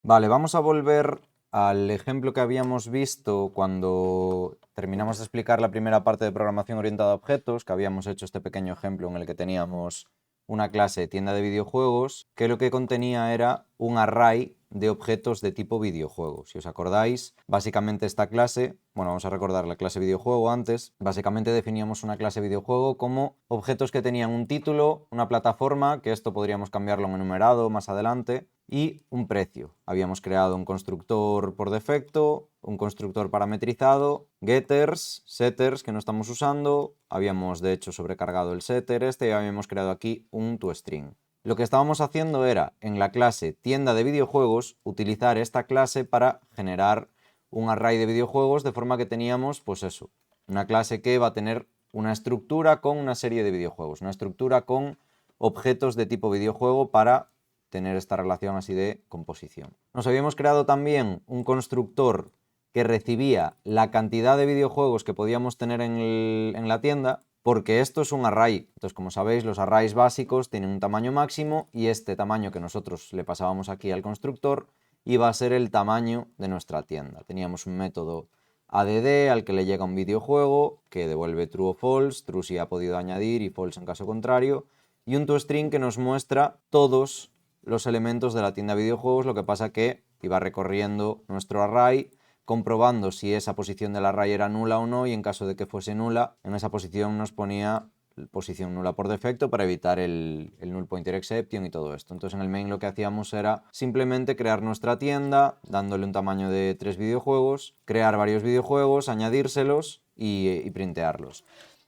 Vale, vamos a volver al ejemplo que habíamos visto cuando terminamos de explicar la primera parte de programación orientada a objetos, que habíamos hecho este pequeño ejemplo en el que teníamos una clase tienda de videojuegos, que lo que contenía era un array de objetos de tipo videojuego. Si os acordáis, básicamente esta clase, bueno, vamos a recordar la clase videojuego antes, básicamente definíamos una clase videojuego como objetos que tenían un título, una plataforma, que esto podríamos cambiarlo en enumerado más adelante, y un precio. Habíamos creado un constructor por defecto, un constructor parametrizado, getters, setters que no estamos usando, habíamos de hecho sobrecargado el setter y habíamos creado aquí un toString. Lo que estábamos haciendo era, en la clase tienda de videojuegos, utilizar esta clase para generar un array de videojuegos, de forma que teníamos, pues eso, una clase que va a tener una estructura con una serie de videojuegos, una estructura con objetos de tipo videojuego para tener esta relación así de composición. Nos habíamos creado también un constructor que recibía la cantidad de videojuegos que podíamos tener en la tienda, porque esto es un array. Entonces, como sabéis, los arrays básicos tienen un tamaño máximo y este tamaño que nosotros le pasábamos aquí al constructor iba a ser el tamaño de nuestra tienda. Teníamos un método add al que le llega un videojuego que devuelve true o false, true si ha podido añadir y false en caso contrario, y un toString que nos muestra todos los elementos de la tienda de videojuegos, lo que pasa que iba recorriendo nuestro array, comprobando si esa posición del array era nula o no, y en caso de que fuese nula, en esa posición nos ponía posición nula por defecto para evitar el null pointer exception y todo esto. Entonces en el main lo que hacíamos era simplemente crear nuestra tienda, dándole un tamaño de 3 videojuegos, crear varios videojuegos, añadírselos y printearlos.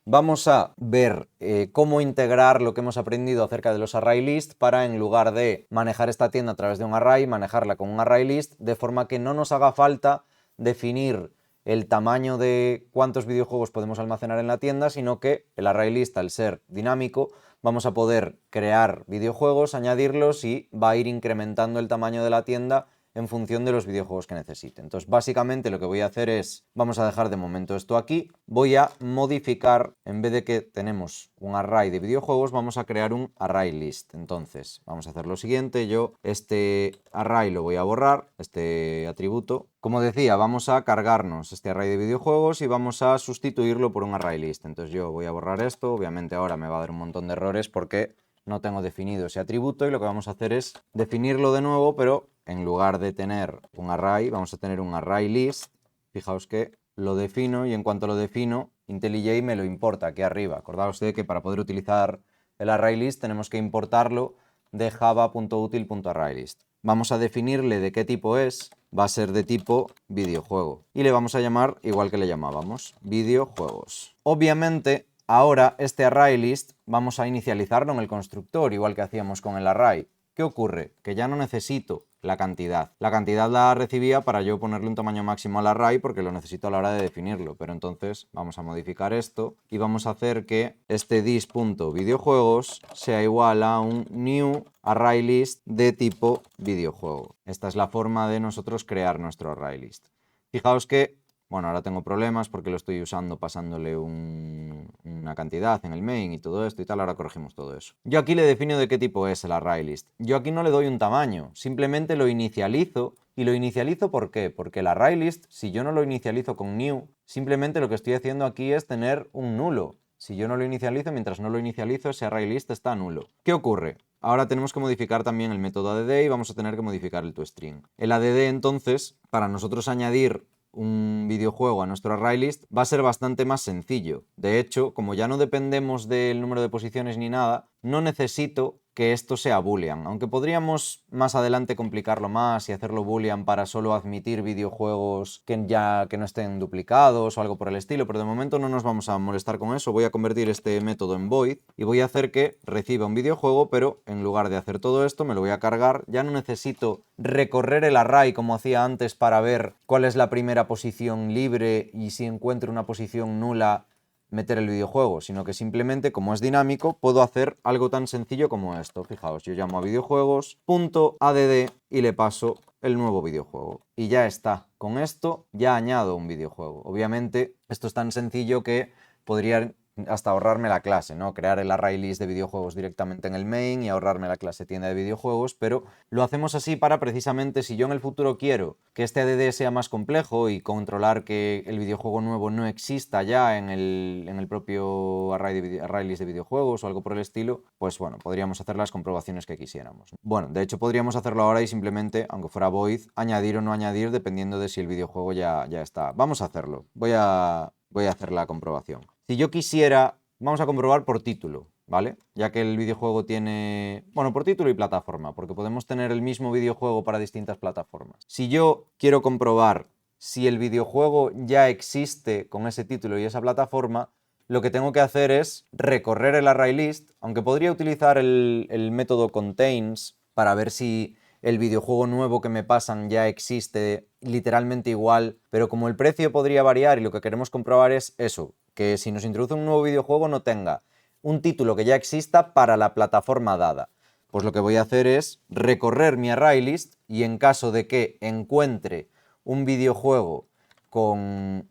Vamos a ver cómo integrar lo que hemos aprendido acerca de los array list para, en lugar de manejar esta tienda a través de un array, manejarla con un array list, de forma que no nos haga falta definir el tamaño de cuántos videojuegos podemos almacenar en la tienda, sino que el array list, al ser dinámico, vamos a poder crear videojuegos, añadirlos y va a ir incrementando el tamaño de la tienda en función de los videojuegos que necesite. Entonces, básicamente lo que voy a hacer es, vamos a dejar de momento esto aquí, voy a modificar, en vez de que tenemos un array de videojuegos, vamos a crear un array list. Entonces, vamos a hacer lo siguiente, yo este array lo voy a borrar, este atributo. Como decía, vamos a cargarnos este array de videojuegos y vamos a sustituirlo por un array list. Entonces yo voy a borrar esto, obviamente ahora me va a dar un montón de errores porque no tengo definido ese atributo, y lo que vamos a hacer es definirlo de nuevo, pero en lugar de tener un array, vamos a tener un array list. Fijaos que lo defino y en cuanto lo defino, IntelliJ me lo importa aquí arriba. Acordaos de que para poder utilizar el array list tenemos que importarlo de java.util.arraylist. Vamos a definirle de qué tipo es, va a ser de tipo videojuego. Y le vamos a llamar igual que le llamábamos, videojuegos. Obviamente, ahora este ArrayList vamos a inicializarlo en el constructor, igual que hacíamos con el array. ¿Qué ocurre? Que ya no necesito la cantidad. La cantidad la recibía para yo ponerle un tamaño máximo al array porque lo necesito a la hora de definirlo. Pero entonces vamos a modificar esto y vamos a hacer que este dis.videojuegos sea igual a un new ArrayList de tipo videojuego. Esta es la forma de nosotros crear nuestro ArrayList. Fijaos que, bueno, ahora tengo problemas porque lo estoy usando pasándole una cantidad en el main y todo esto y tal. Ahora corregimos todo eso. Yo aquí le defino de qué tipo es el ArrayList. Yo aquí no le doy un tamaño, simplemente lo inicializo. ¿Y lo inicializo por qué? Porque el ArrayList, si yo no lo inicializo con new, simplemente lo que estoy haciendo aquí es tener un nulo. Si yo no lo inicializo, mientras no lo inicializo, ese ArrayList está nulo. ¿Qué ocurre? Ahora tenemos que modificar también el método add y vamos a tener que modificar el toString. El add, entonces, para nosotros añadir un videojuego a nuestro ArrayList va a ser bastante más sencillo. De hecho, como ya no dependemos del número de posiciones ni nada, no necesito que esto sea boolean, aunque podríamos más adelante complicarlo más y hacerlo boolean para solo admitir videojuegos que no estén duplicados o algo por el estilo, pero de momento no nos vamos a molestar con eso. Voy a convertir este método en void y voy a hacer que reciba un videojuego, pero en lugar de hacer todo esto me lo voy a cargar. Ya no necesito recorrer el array como hacía antes para ver cuál es la primera posición libre y si encuentro una posición nula meter el videojuego, sino que simplemente, como es dinámico, puedo hacer algo tan sencillo como esto. Fijaos, yo llamo a videojuegos.add y le paso el nuevo videojuego. Y ya está. Con esto ya añado un videojuego. Obviamente, esto es tan sencillo que podría hasta ahorrarme la clase, ¿no? Crear el array list de videojuegos directamente en el main y ahorrarme la clase tienda de videojuegos, pero lo hacemos así para precisamente si yo en el futuro quiero que este ADD sea más complejo y controlar que el videojuego nuevo no exista ya en el propio array list de videojuegos o algo por el estilo, pues bueno, podríamos hacer las comprobaciones que quisiéramos. Bueno, de hecho podríamos hacerlo ahora y simplemente, aunque fuera void, añadir o no añadir dependiendo de si el videojuego ya está. Vamos a hacerlo. Voy a hacer la comprobación. Si yo quisiera, vamos a comprobar por título, ¿vale? Ya que el videojuego tiene, bueno, por título y plataforma, porque podemos tener el mismo videojuego para distintas plataformas. Si yo quiero comprobar si el videojuego ya existe con ese título y esa plataforma, lo que tengo que hacer es recorrer el array list, aunque podría utilizar el método contains para ver si el videojuego nuevo que me pasan ya existe literalmente igual, pero como el precio podría variar y lo que queremos comprobar es eso, que si nos introduce un nuevo videojuego no tenga un título que ya exista para la plataforma dada. Pues lo que voy a hacer es recorrer mi array list y en caso de que encuentre un videojuego con,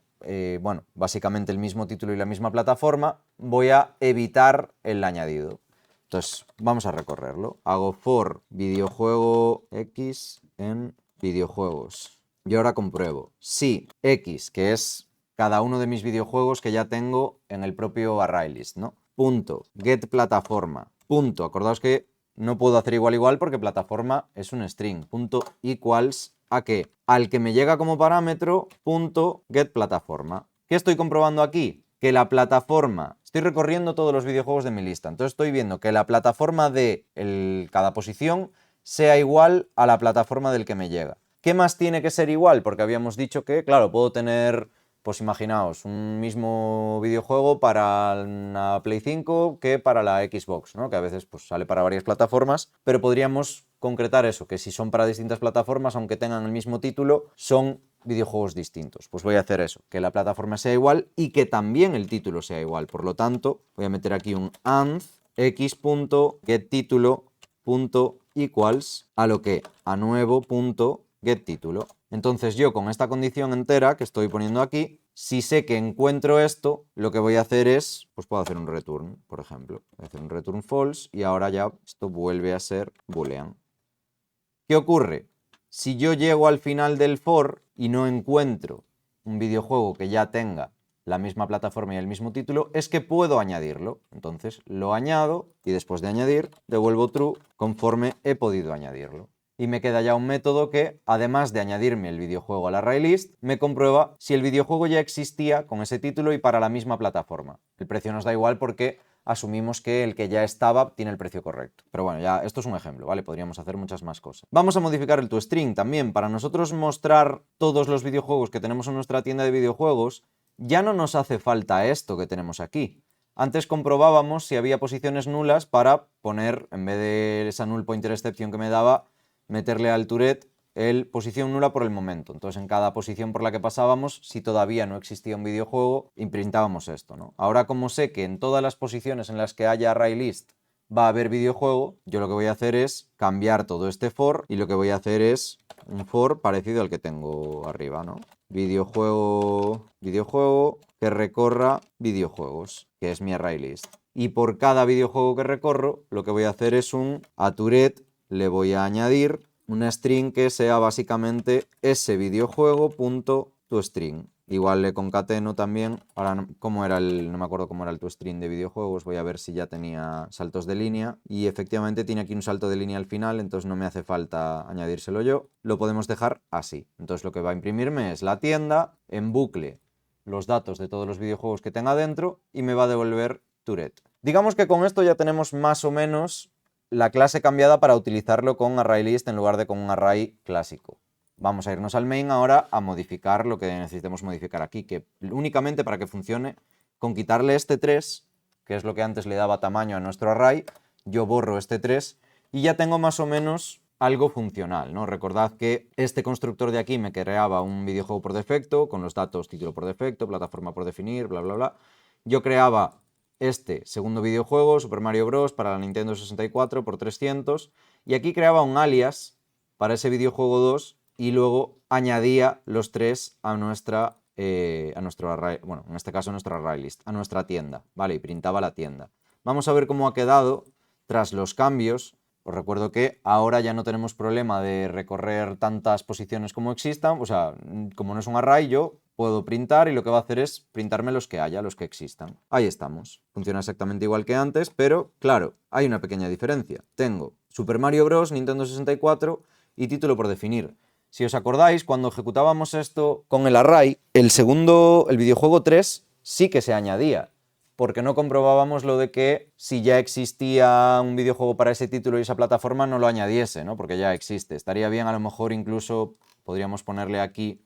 bueno, básicamente el mismo título y la misma plataforma, voy a evitar el añadido. Entonces, vamos a recorrerlo. Hago for videojuego X en videojuegos. Y ahora compruebo si X, que es cada uno de mis videojuegos que ya tengo en el propio array list, ¿no? Punto get plataforma. Punto. Acordaos que no puedo hacer igual porque plataforma es un string. Punto equals a qué? Al que me llega como parámetro, punto get plataforma. ¿Qué estoy comprobando aquí? Que la plataforma, estoy recorriendo todos los videojuegos de mi lista, entonces estoy viendo que la plataforma de cada posición sea igual a la plataforma del que me llega. ¿Qué más tiene que ser igual? Porque habíamos dicho que, claro, puedo tener, pues imaginaos, un mismo videojuego para la Play 5 que para la Xbox, ¿no? Que a veces pues, sale para varias plataformas, pero podríamos concretar eso, que si son para distintas plataformas, aunque tengan el mismo título, son videojuegos distintos. Pues voy a hacer eso, que la plataforma sea igual y que también el título sea igual. Por lo tanto, voy a meter aquí un and x.getTitulo.equals a lo que a nuevo.getTitulo. Entonces yo con esta condición entera que estoy poniendo aquí, si sé que encuentro esto, lo que voy a hacer es, pues puedo hacer un return, por ejemplo. Voy a hacer un return false y ahora ya esto vuelve a ser boolean. ¿Qué ocurre? Si yo llego al final del for y no encuentro un videojuego que ya tenga la misma plataforma y el mismo título, es que puedo añadirlo. Entonces lo añado y después de añadir devuelvo true conforme he podido añadirlo. Y me queda ya un método que, además de añadirme el videojuego al array list, me comprueba si el videojuego ya existía con ese título y para la misma plataforma. El precio nos da igual porque asumimos que el que ya estaba tiene el precio correcto. Pero bueno, ya esto es un ejemplo, ¿vale? Podríamos hacer muchas más cosas. Vamos a modificar el toString también. Para nosotros mostrar todos los videojuegos que tenemos en nuestra tienda de videojuegos, ya no nos hace falta esto que tenemos aquí. Antes comprobábamos si había posiciones nulas para poner, en vez de esa null pointer exception que me daba, meterle al Tourette el posición nula por el momento. Entonces en cada posición por la que pasábamos, si todavía no existía un videojuego, imprintábamos esto, ¿no? Ahora como sé que en todas las posiciones en las que haya array list va a haber videojuego, yo lo que voy a hacer es cambiar todo este for y lo que voy a hacer es un for parecido al que tengo arriba, ¿no? Videojuego que recorra videojuegos, que es mi array list. Y por cada videojuego que recorro, lo que voy a hacer es a Tourette le voy a añadir una string que sea básicamente ese videojuego.toString. Igual le concateno también, ahora no, no me acuerdo cómo era el toString de videojuegos, voy a ver si ya tenía saltos de línea y efectivamente tiene aquí un salto de línea al final, entonces no me hace falta añadírselo yo, lo podemos dejar así. Entonces lo que va a imprimirme es la tienda, en bucle los datos de todos los videojuegos que tenga dentro y me va a devolver Tourette. Digamos que con esto ya tenemos más o menos la clase cambiada para utilizarlo con ArrayList en lugar de con un array clásico. Vamos a irnos al main ahora a modificar lo que necesitemos modificar aquí, que únicamente para que funcione, con quitarle este 3, que es lo que antes le daba tamaño a nuestro array, yo borro este 3 y ya tengo más o menos algo funcional, ¿no? Recordad que este constructor de aquí me creaba un videojuego por defecto, con los datos título por defecto, plataforma por definir, bla, bla, bla. Yo creaba este segundo videojuego, Super Mario Bros. Para la Nintendo 64 por 300, y aquí creaba un alias para ese videojuego 2 y luego añadía los 3 a nuestra a nuestro array, bueno, en este caso nuestro array list, a nuestra tienda, ¿vale? Y printaba la tienda. Vamos a ver cómo ha quedado tras los cambios. Os recuerdo que ahora ya no tenemos problema de recorrer tantas posiciones como existan, o sea, como no es un array, yo puedo printar y lo que va a hacer es printarme los que haya, los que existan. Ahí estamos. Funciona exactamente igual que antes, pero claro, hay una pequeña diferencia. Tengo Super Mario Bros., Nintendo 64 y título por definir. Si os acordáis, cuando ejecutábamos esto con el array, el videojuego 3 sí que se añadía, porque no comprobábamos lo de que si ya existía un videojuego para ese título y esa plataforma no lo añadiese, ¿no? Porque ya existe. Estaría bien, a lo mejor incluso podríamos ponerle aquí,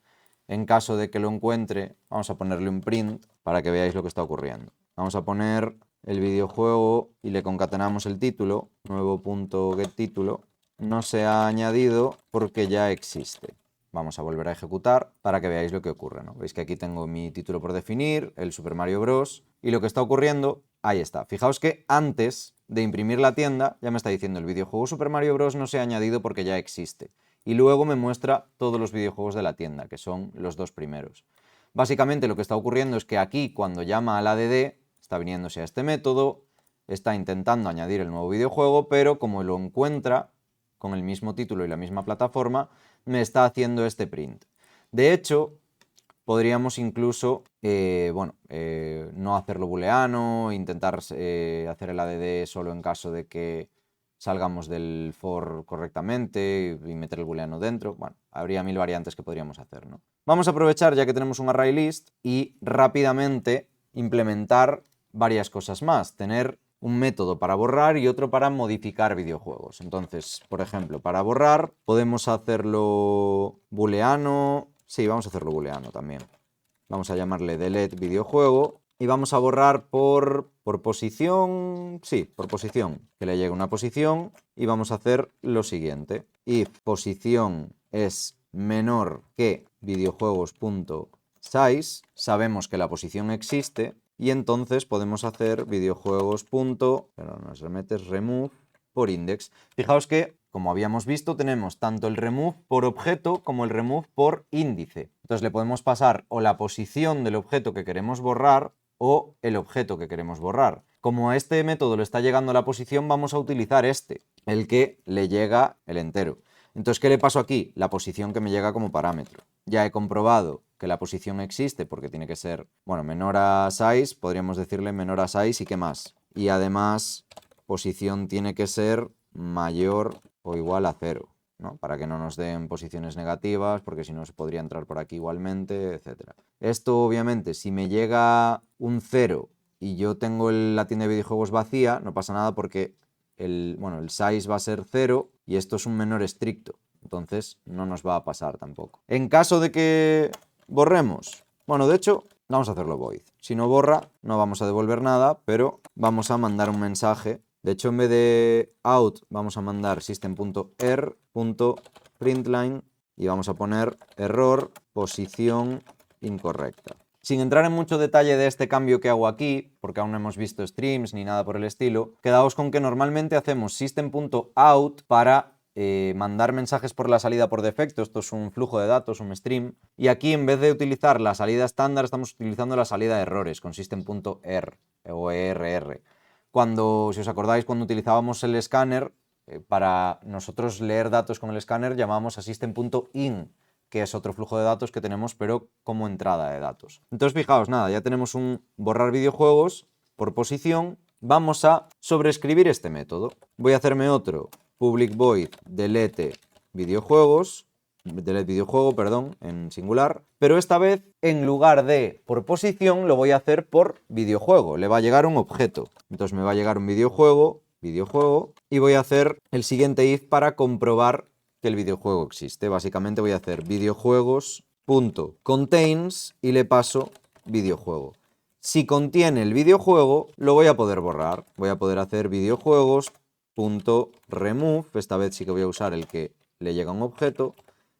en caso de que lo encuentre, vamos a ponerle un print para que veáis lo que está ocurriendo. Vamos a poner el videojuego y le concatenamos el título, nuevo.getTítulo. No se ha añadido porque ya existe. Vamos a volver a ejecutar para que veáis lo que ocurre, ¿no? Veis que aquí tengo mi título por definir, el Super Mario Bros. Y lo que está ocurriendo, ahí está. Fijaos que antes de imprimir la tienda ya me está diciendo el videojuego Super Mario Bros. No se ha añadido porque ya existe. Y luego me muestra todos los videojuegos de la tienda, que son los dos primeros. Básicamente lo que está ocurriendo es que aquí cuando llama al add, está viniéndose a este método, está intentando añadir el nuevo videojuego, pero como lo encuentra con el mismo título y la misma plataforma, me está haciendo este print. De hecho, podríamos incluso, no hacerlo booleano, intentar hacer el add solo en caso de que salgamos del for correctamente y meter el booleano dentro. Bueno, habría 1000 variantes que podríamos hacer, ¿no? Vamos a aprovechar, ya que tenemos un array list, y rápidamente implementar varias cosas más. Tener un método para borrar y otro para modificar videojuegos. Entonces, por ejemplo, para borrar podemos hacerlo booleano. Sí, vamos a hacerlo booleano también. Vamos a llamarle delete videojuego y vamos a borrar por posición. Sí, por posición. Que le llegue una posición y vamos a hacer lo siguiente. If posición es menor que videojuegos.size, sabemos que la posición existe. Y entonces podemos hacer videojuegos. Pero nos remetes remove por index. Fijaos que, como habíamos visto, tenemos tanto el remove por objeto como el remove por índice. Entonces le podemos pasar o la posición del objeto que queremos borrar o el objeto que queremos borrar. Como a este método le está llegando la posición, vamos a utilizar este, el que le llega el entero. Entonces, ¿qué le paso aquí? La posición que me llega como parámetro. Ya he comprobado que la posición existe porque tiene que ser, bueno, menor a size, podríamos decirle menor a size y qué más. Y además, posición tiene que ser mayor o igual a 0, ¿no? Para que no nos den posiciones negativas, porque si no se podría entrar por aquí igualmente, etc. Esto, obviamente, si me llega un 0 y yo tengo la tienda de videojuegos vacía, no pasa nada porque el size va a ser 0 y esto es un menor estricto. Entonces no nos va a pasar tampoco. En caso de que borremos, bueno, de hecho, vamos a hacerlo void. Si no borra, no vamos a devolver nada, pero vamos a mandar un mensaje. De hecho, en vez de out, vamos a mandar system.er.println y vamos a poner error posición incorrecta. Sin entrar en mucho detalle de este cambio que hago aquí, porque aún no hemos visto streams ni nada por el estilo, quedaos con que normalmente hacemos system.out para mandar mensajes por la salida por defecto. Esto es un flujo de datos, un stream. Y aquí, en vez de utilizar la salida estándar, estamos utilizando la salida de errores con system.er o err. Cuando, si os acordáis, cuando utilizábamos el escáner, para nosotros leer datos con el escáner llamábamos a system.in, que es otro flujo de datos que tenemos, pero como entrada de datos. Entonces, fijaos, nada, ya tenemos un borrar videojuegos por posición. Vamos a sobreescribir este método. Voy a hacerme otro public void delete videojuegos, delete videojuego, perdón, en singular, pero esta vez en lugar de por posición lo voy a hacer por videojuego. Le va a llegar un objeto. Entonces me va a llegar un videojuego, y voy a hacer el siguiente if para comprobar que el videojuego existe. Básicamente voy a hacer videojuegos.contains y le paso videojuego. Si contiene el videojuego, lo voy a poder borrar. Voy a poder hacer videojuegos.remove, esta vez sí que voy a usar el que le llega un objeto,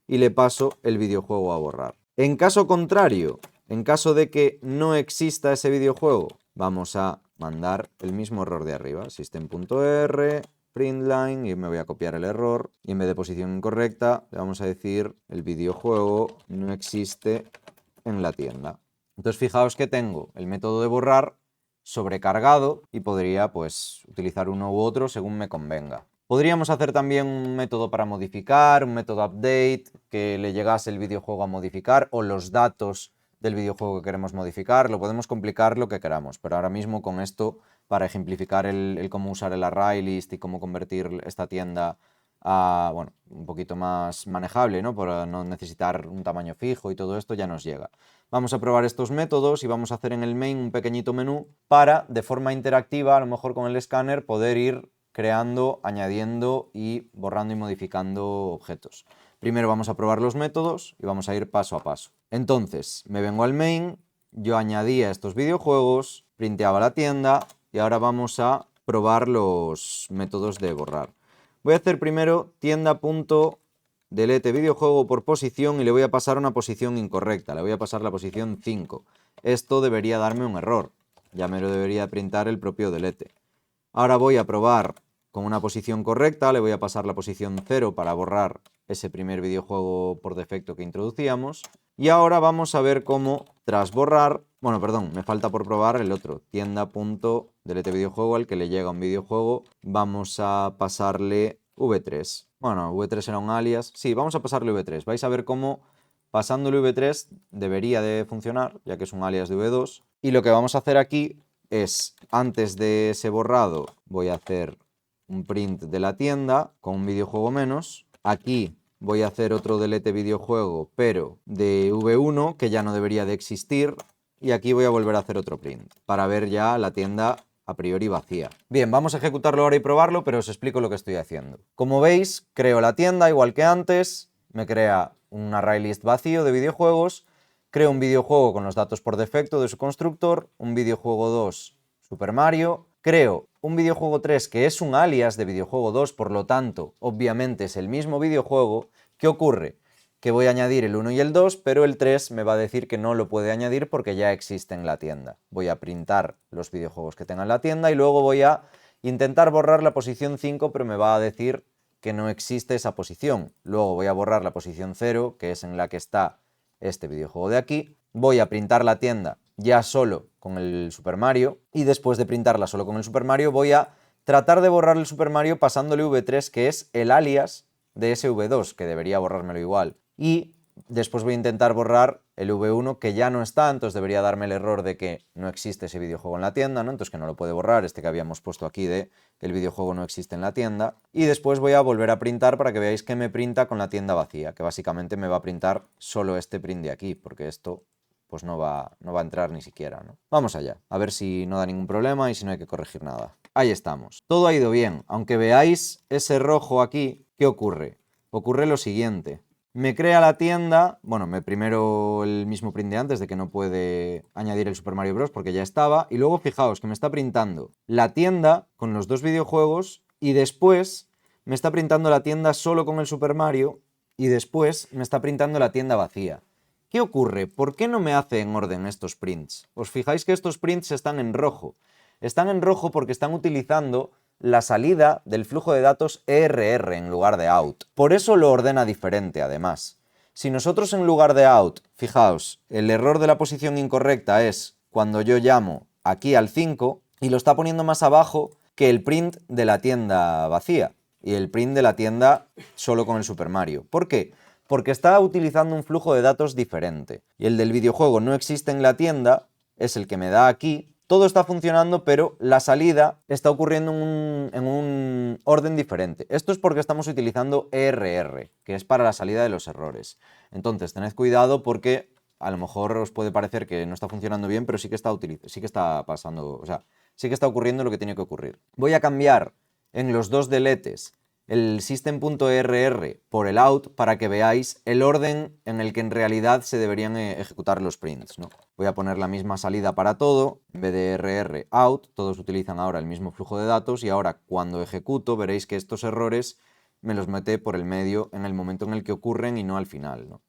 y le paso el videojuego a borrar. En caso contrario, en caso de que no exista ese videojuego, vamos a mandar el mismo error de arriba, system.r, println, y me voy a copiar el error, y en vez de posición incorrecta, le vamos a decir el videojuego no existe en la tienda. Entonces fijaos que tengo el método de borrar sobrecargado y podría pues utilizar uno u otro según me convenga. Podríamos hacer también un método para modificar, un método update, que le llegase el videojuego a modificar o los datos del videojuego que queremos modificar. Lo podemos complicar lo que queramos, pero ahora mismo con esto, para ejemplificar el cómo usar el ArrayList y cómo convertir esta tienda a, bueno, un poquito más manejable, ¿no? Para no necesitar un tamaño fijo y todo esto ya nos llega. Vamos a probar estos métodos y vamos a hacer en el main un pequeñito menú para, de forma interactiva, a lo mejor con el escáner, poder ir creando, añadiendo y borrando y modificando objetos. Primero vamos a probar los métodos y vamos a ir paso a paso. Entonces, me vengo al main, yo añadía estos videojuegos, printeaba la tienda y ahora vamos a probar los métodos de borrar. Voy a hacer primero tienda.delete videojuego por posición y le voy a pasar una posición incorrecta, le voy a pasar la posición 5. Esto debería darme un error, ya me lo debería printar el propio delete. Ahora voy a probar con una posición correcta, le voy a pasar la posición 0 para borrar ese primer videojuego por defecto que introducíamos. Y ahora vamos a ver cómo, tras borrar, bueno, perdón, me falta por probar el otro, tienda.delete videojuego, al que le llega un videojuego, vamos a pasarle v3. Bueno, v3 era un alias, sí, vamos a pasarle v3. Vais a ver cómo pasándole v3 debería de funcionar, ya que es un alias de v2. Y lo que vamos a hacer aquí es, antes de ese borrado, voy a hacer un print de la tienda con un videojuego menos. Aquí voy a hacer otro delete videojuego, pero de v1, que ya no debería de existir. Y aquí voy a volver a hacer otro print, para ver ya la tienda a priori vacía. Bien, vamos a ejecutarlo ahora y probarlo, pero os explico lo que estoy haciendo. Como veis, creo la tienda igual que antes, me crea un ArrayList vacío de videojuegos. Creo un videojuego con los datos por defecto de su constructor, un videojuego 2 Super Mario. Creo un videojuego 3 que es un alias de videojuego 2, por lo tanto, obviamente es el mismo videojuego. ¿Qué ocurre? Que voy a añadir el 1 y el 2, pero el 3 me va a decir que no lo puede añadir porque ya existe en la tienda. Voy a printar los videojuegos que tenga en la tienda y luego voy a intentar borrar la posición 5, pero me va a decir que no existe esa posición. Luego voy a borrar la posición 0, que es en la que está este videojuego de aquí. Voy a printar la tienda ya solo con el Super Mario y después de printarla solo con el Super Mario voy a tratar de borrar el Super Mario pasándole v3, que es el alias de ese v2, que debería borrármelo igual. Y después voy a intentar borrar el v1, que ya no está, entonces debería darme el error de que no existe ese videojuego en la tienda, ¿no? Entonces que no lo puede borrar, este que habíamos puesto aquí de el videojuego no existe en la tienda. Y después voy a volver a printar para que veáis que me printa con la tienda vacía, que básicamente me va a printar solo este print de aquí, porque esto pues no va a entrar ni siquiera, ¿no? Vamos allá, a ver si no da ningún problema y si no hay que corregir nada. Ahí estamos. Todo ha ido bien, aunque veáis ese rojo aquí, ¿qué ocurre? Ocurre lo siguiente. Me crea la tienda, bueno, primero el mismo print de antes de que no puede añadir el Super Mario Bros. Porque ya estaba, y luego fijaos que me está printando la tienda con los dos videojuegos y después me está printando la tienda solo con el Super Mario y después me está printando la tienda vacía. ¿Qué ocurre? ¿Por qué no me hace en orden estos prints? Os fijáis que estos prints están en rojo. Están en rojo porque están utilizando la salida del flujo de datos ERR en lugar de out. Por eso lo ordena diferente, además. Si nosotros en lugar de out, fijaos, el error de la posición incorrecta es cuando yo llamo aquí al 5 y lo está poniendo más abajo que el print de la tienda vacía y el print de la tienda solo con el Super Mario. ¿Por qué? Porque está utilizando un flujo de datos diferente. Y el del videojuego no existe en la tienda, es el que me da aquí. Todo está funcionando, pero la salida está ocurriendo en un orden diferente. Esto es porque estamos utilizando ERR, que es para la salida de los errores. Entonces, tened cuidado porque a lo mejor os puede parecer que no está funcionando bien, pero sí que está pasando, o sea, sí que está ocurriendo lo que tiene que ocurrir. Voy a cambiar en los dos deletes el system.err por el out para que veáis el orden en el que en realidad se deberían ejecutar los prints, ¿no? Voy a poner la misma salida para todo, en vez de RR out, todos utilizan ahora el mismo flujo de datos y ahora cuando ejecuto veréis que estos errores me los mete por el medio en el momento en el que ocurren y no al final, ¿no?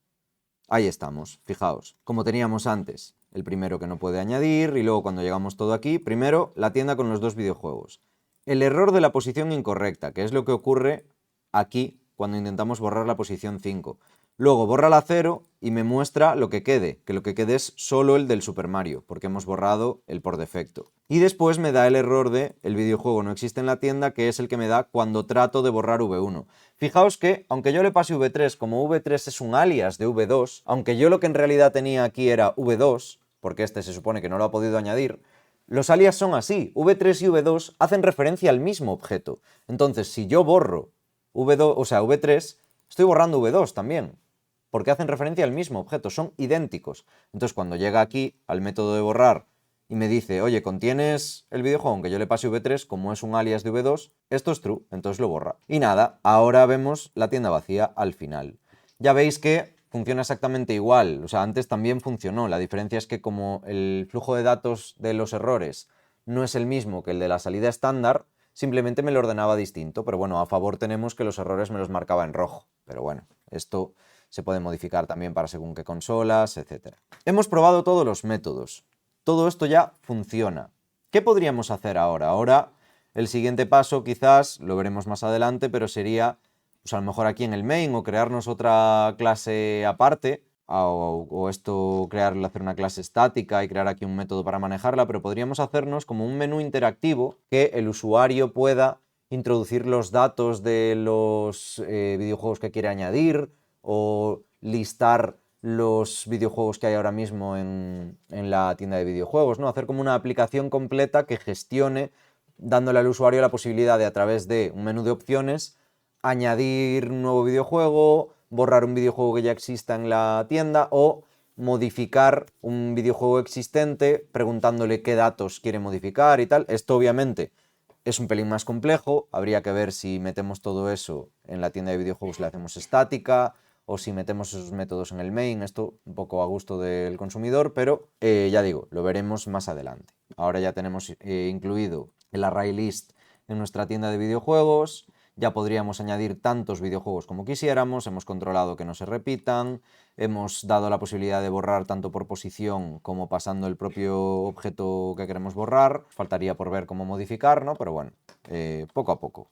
Ahí estamos, fijaos, como teníamos antes, el primero que no puede añadir y luego cuando llegamos todo aquí, primero la tienda con los dos videojuegos. El error de la posición incorrecta, que es lo que ocurre aquí cuando intentamos borrar la posición 5. Luego borra la 0 y me muestra lo que quede, que lo que quede es solo el del Super Mario, porque hemos borrado el por defecto. Y después me da el error de el videojuego no existe en la tienda, que es el que me da cuando trato de borrar V1. Fijaos que, aunque yo le pase V3, como V3 es un alias de V2, aunque yo lo que en realidad tenía aquí era V2, porque este se supone que no lo ha podido añadir, los alias son así. V3 y V2 hacen referencia al mismo objeto. Entonces, si yo borro V2, o sea, V3, estoy borrando V2 también, porque hacen referencia al mismo objeto, son idénticos. Entonces, cuando llega aquí al método de borrar y me dice, oye, ¿contienes el videojuego aunque yo le pase V3, como es un alias de V2? Esto es true, entonces lo borra. Y nada, ahora vemos la tienda vacía al final. Ya veis que funciona exactamente igual, o sea, antes también funcionó. La diferencia es que como el flujo de datos de los errores no es el mismo que el de la salida estándar, simplemente me lo ordenaba distinto, pero bueno, a favor tenemos que los errores me los marcaba en rojo. Pero bueno, esto se puede modificar también para según qué consolas, etc. Hemos probado todos los métodos. Todo esto ya funciona. ¿Qué podríamos hacer ahora? Ahora el siguiente paso quizás, lo veremos más adelante, pero sería pues a lo mejor aquí en el main o crearnos otra clase aparte o esto hacer una clase estática y crear aquí un método para manejarla, pero podríamos hacernos como un menú interactivo que el usuario pueda introducir los datos de los videojuegos que quiere añadir o listar los videojuegos que hay ahora mismo en la tienda de videojuegos, ¿no? Hacer como una aplicación completa que gestione, dándole al usuario la posibilidad de, a través de un menú de opciones, añadir un nuevo videojuego, borrar un videojuego que ya exista en la tienda o modificar un videojuego existente preguntándole qué datos quiere modificar y tal. Esto obviamente es un pelín más complejo, habría que ver si metemos todo eso en la tienda de videojuegos y la hacemos estática o si metemos esos métodos en el main, esto un poco a gusto del consumidor, pero ya digo, lo veremos más adelante. Ahora ya tenemos incluido el array list en nuestra tienda de videojuegos, ya podríamos añadir tantos videojuegos como quisiéramos, hemos controlado que no se repitan, hemos dado la posibilidad de borrar tanto por posición como pasando el propio objeto que queremos borrar. Faltaría por ver cómo modificar, ¿no? Pero bueno, poco a poco.